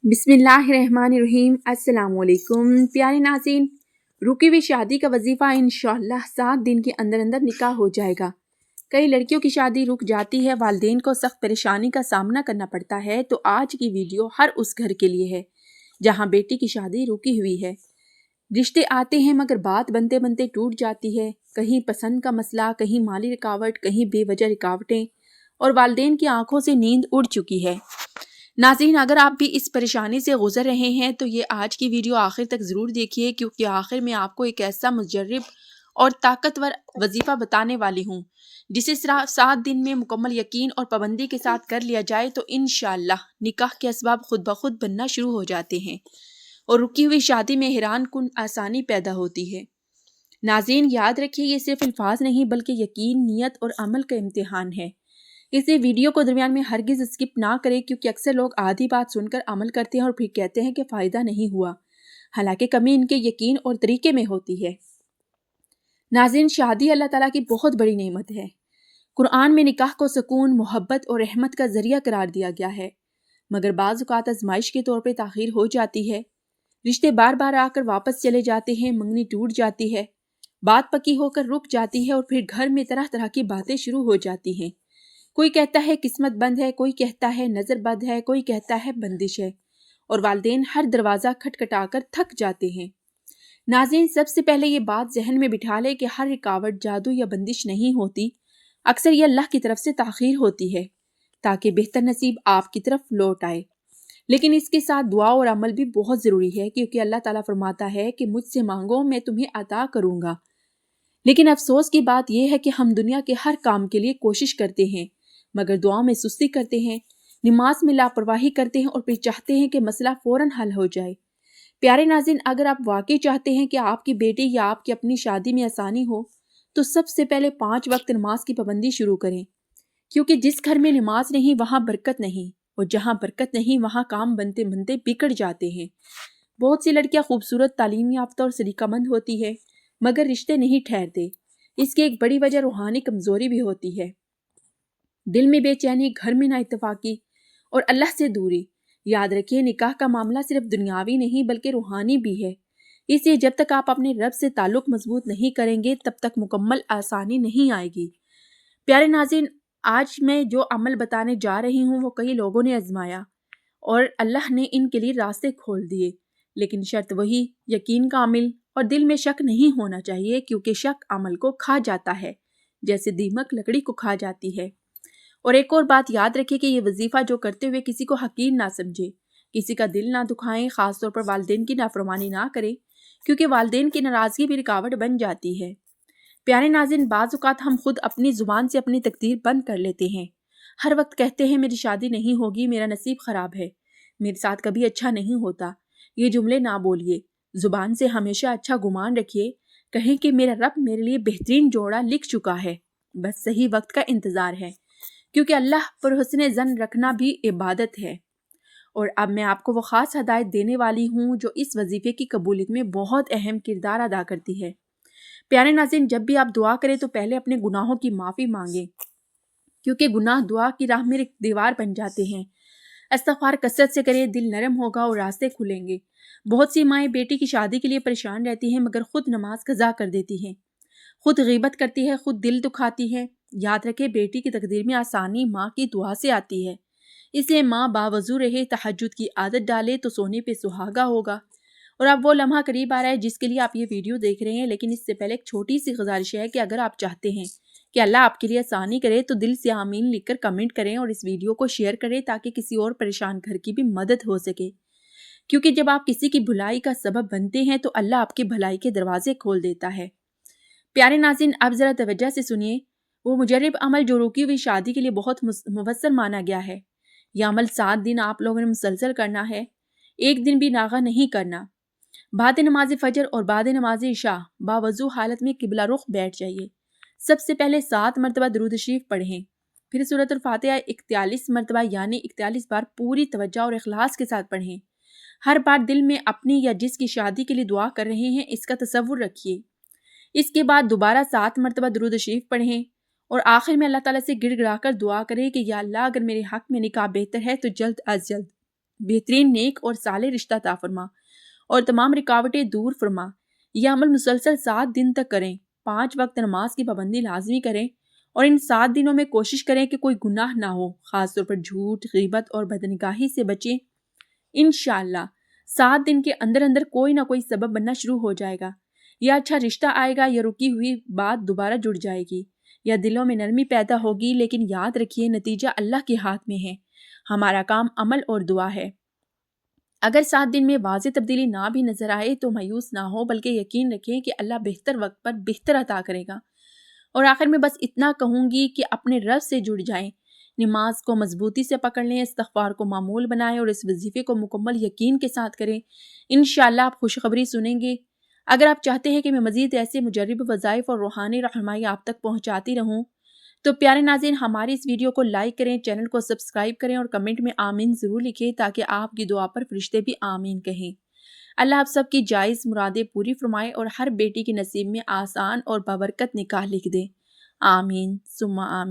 बिस्मिल्लाहिर्रहमानिर्रहीम। अस्सलाम वालेकुम प्यारे नाज़रीन, रुकी हुई शादी का वजीफ़ा इंशाअल्लाह 7 दिन के अंदर अंदर निकाह हो जाएगा। कई लड़कियों की शादी रुक जाती है, वालिदैन को सख्त परेशानी का सामना करना पड़ता है। तो आज की वीडियो हर उस घर के लिए है जहाँ बेटी की शादी रुकी हुई है। रिश्ते आते हैं मगर बात बनते बनते टूट जाती है। कहीं पसंद का मसला, कहीं माली रुकावट, कहीं बेवजह रुकावटें और वालिदैन की आंखों से नींद उड़ चुकी है। नाज़रीन, अगर आप भी इस परेशानी से गुजर रहे हैं तो ये आज की वीडियो आखिर तक ज़रूर देखिए, क्योंकि आखिर में आपको एक ऐसा मुजर्रिब और ताकतवर वजीफ़ा बताने वाली हूँ जिसे सिर्फ 7 दिन में मुकम्मल यकीन और पाबंदी के साथ कर लिया जाए तो इंशाअल्लाह निकाह के असबाब खुद ब खुद बनना शुरू हो जाते हैं और रुकी हुई शादी में हैरान कुन आसानी पैदा होती है। नाज़रीन, याद रखिए, ये सिर्फ अल्फाज नहीं बल्कि यकीन, नियत और अमल का इम्तिहान है। इसे वीडियो को दरमियान में हरगिज़ स्किप ना करें, क्योंकि अक्सर लोग आधी बात सुनकर अमल करते हैं और फिर कहते हैं कि फ़ायदा नहीं हुआ, हालांकि कमी इनके यकीन और तरीके में होती है। नाज़रीन, शादी अल्लाह ताला की बहुत बड़ी नेमत है। कुरान में निकाह को सुकून, मोहब्बत और रहमत का ज़रिया करार दिया गया है, मगर बाज़ औक़ात आज़माइश के तौर पर ताख़ीर हो जाती है। रिश्ते बार बार आकर वापस चले जाते हैं, मंगनी टूट जाती है, बात पक्की होकर रुक जाती है और फिर घर में तरह तरह की बातें शुरू हो जाती हैं। कोई कहता है किस्मत बंद है, कोई कहता है नज़र बद है, कोई कहता है बंदिश है और वालिदैन हर दरवाज़ा खटखटाकर थक जाते हैं। नाज़रीन, सबसे पहले ये बात जहन में बिठा ले कि हर रुकावट जादू या बंदिश नहीं होती। अक्सर ये अल्लाह की तरफ से ताख़ीर होती है ताकि बेहतर नसीब आपकी तरफ लौट आए। लेकिन इसके साथ दुआ और अमल भी बहुत ज़रूरी है, क्योंकि अल्लाह ताला फरमाता है कि मुझसे मांगो, मैं तुम्हें अता करूँगा। लेकिन अफसोस की बात यह है कि हम दुनिया के हर काम के लिए कोशिश करते हैं मगर दुआ में सुस्ती करते हैं, नमाज में लापरवाही करते हैं और फिर चाहते हैं कि मसला फ़ौरन हल हो जाए। प्यारे नाज़रीन, अगर आप वाकई चाहते हैं कि आपकी बेटी या आपकी अपनी शादी में आसानी हो तो सबसे पहले 5 वक्त नमाज की पाबंदी शुरू करें, क्योंकि जिस घर में नमाज नहीं वहाँ बरकत नहीं, और जहाँ बरकत नहीं वहाँ काम बनते बनते बिगड़ जाते हैं। बहुत सी लड़कियाँ खूबसूरत, तालीम याफ्ता और सलीकामंद होती है मगर रिश्ते नहीं ठहरते। इसकी एक बड़ी वजह रूहानी कमज़ोरी भी होती है। दिल में बेचैनी, घर में नाइत्तेफाकी और अल्लाह से दूरी। याद रखिए, निकाह का मामला सिर्फ दुनियावी नहीं बल्कि रूहानी भी है। इसलिए जब तक आप अपने रब से ताल्लुक मजबूत नहीं करेंगे तब तक मुकम्मल आसानी नहीं आएगी। प्यारे नाज़रीन, आज मैं जो अमल बताने जा रही हूँ वो कई लोगों ने आजमाया और अल्लाह ने इनके लिए रास्ते खोल दिए, लेकिन शर्त वही, यकीन कामिल और दिल में शक नहीं होना चाहिए, क्योंकि शक अमल को खा जाता है जैसे दीमक लकड़ी को खा जाती है। और एक और बात याद रखें कि ये वजीफ़ा जो करते हुए किसी को हकीर ना समझे, किसी का दिल ना दुखाएं, ख़ास तौर पर वालिदैन की नाफरमानी ना करें, क्योंकि वालिदैन की नाराज़गी भी रुकावट बन जाती है। प्यारे नाज़रीन, बाज़ औक़ात हम खुद अपनी ज़ुबान से अपनी तकदीर बंद कर लेते हैं। हर वक्त कहते हैं मेरी शादी नहीं होगी, मेरा नसीब ख़राब है, मेरे साथ कभी अच्छा नहीं होता। ये जुमले ना बोलिए, ज़ुबान से हमेशा अच्छा गुमान रखिए। कहें कि मेरा रब मेरे लिए बेहतरीन जोड़ा लिख चुका है, बस सही वक्त का इंतज़ार है, क्योंकि अल्लाह पर हुस्न ज़न रखना भी इबादत है। और अब मैं आपको वो ख़ास हदायत देने वाली हूँ जो इस वजीफ़े की कबूलियत में बहुत अहम किरदार अदा करती है। प्यारे नाज़रीन, जब भी आप दुआ करें तो पहले अपने गुनाहों की माफ़ी मांगें, क्योंकि गुनाह दुआ की राह में एक दीवार बन जाते हैं। इस्तिग़फ़ार कसरत से करें, दिल नरम होगा और रास्ते खुलेंगे। बहुत सी माएँ बेटी की शादी के लिए परेशान रहती हैं मगर खुद नमाज कज़ा कर देती हैं, खुद गीबत करती है, खुद दिल दुखाती है। याद रखें, बेटी की तकदीर में आसानी माँ की दुआ से आती है। इसलिए माँ बावजू रहे, तहज्जुद की आदत डाले तो सोने पे सुहागा होगा। और अब वो लम्हा करीब आ रहा है जिसके लिए आप ये वीडियो देख रहे हैं, लेकिन इससे पहले एक छोटी सी गुजारिश है कि अगर आप चाहते हैं कि अल्लाह आपके लिए आसानी करे तो दिल से आमीन लिखकर कमेंट करें और इस वीडियो को शेयर करें ताकि किसी और परेशान घर की भी मदद हो सके, क्योंकि जब आप किसी की भलाई का सबब बनते हैं तो अल्लाह आपकी भलाई के दरवाजे खोल देता है। प्यारे नाज़रीन, अब ज़रा तवज्जो से सुनिए। वो मुजर्रिब अमल जो रुकी हुई शादी के लिए बहुत मुवस्सर माना गया है। यह अमल 7 दिन आप लोगों ने मुसलसल करना है, एक दिन भी नागा नहीं करना। बाद नमाज फजर और बाद नमाज इशा बावजू हालत में किबला रुख बैठ जाइए। सबसे पहले 7 मरतबा दुरूद शरीफ पढ़ें, फिर सूरत फातिहा 41 मरतबा यानी 41 बार पूरी तवज्जो और इखलास के साथ पढ़ें। हर बार दिल में अपनी या जिसकी शादी के लिए दुआ कर रहे हैं इसका तसव्वुर रखिए। इसके बाद दोबारा 7 मरतबा दुरूद शरीफ पढ़ें और आखिर में अल्लाह ताला से गिड़गिड़ाकर दुआ करें कि या अल्लाह, अगर मेरे हक में निकाह बेहतर है तो जल्द अज जल्द بہترین نیک اور صالح رشتہ عطا فرما اور تمام رکاوٹیں دور فرما۔ یہ عمل مسلسل 7 دن تک کریں، 5 وقت نماز کی پابندی لازمی کریں اور ان 7 دنوں میں کوشش کریں کہ کوئی گناہ نہ ہو، خاص طور پر جھوٹ، غیبت اور بدنگاہی سے بچیں۔ انشاءاللہ 7 دن کے اندر اندر کوئی نہ کوئی سبب بننا شروع ہو جائے گا، یا اچھا رشتہ آئے گا، یا رکی ہوئی بات دوبارہ جڑ جائے گی، یا دلوں میں نرمی پیدا ہوگی۔ لیکن یاد رکھیے نتیجہ اللہ کے ہاتھ میں ہے، ہمارا کام عمل اور دعا ہے۔ اگر 7 دن میں واضح تبدیلی نہ بھی نظر آئے تو مایوس نہ ہو، بلکہ یقین رکھیں کہ اللہ بہتر وقت پر بہتر عطا کرے گا۔ اور آخر میں بس اتنا کہوں گی کہ اپنے رب سے جڑ جائیں، نماز کو مضبوطی سے پکڑ لیں، استغفار کو معمول بنائیں اور اس وظیفے کو مکمل یقین کے ساتھ کریں۔ انشاءاللہ آپ خوشخبری سنیں گے۔ اگر آپ چاہتے ہیں کہ میں مزید ایسے مجرب وظائف اور روحانی رہنمائی آپ تک پہنچاتی رہوں تو پیارے ناظرین ہماری اس ویڈیو کو لائک کریں، چینل کو سبسکرائب کریں اور کمنٹ میں آمین ضرور لکھیں تاکہ آپ کی دعا پر فرشتے بھی آمین کہیں۔ اللہ آپ سب کی جائز مرادیں پوری فرمائے اور ہر بیٹی کے نصیب میں آسان اور بابرکت نکاح لکھ دے۔ آمین ثم آمین۔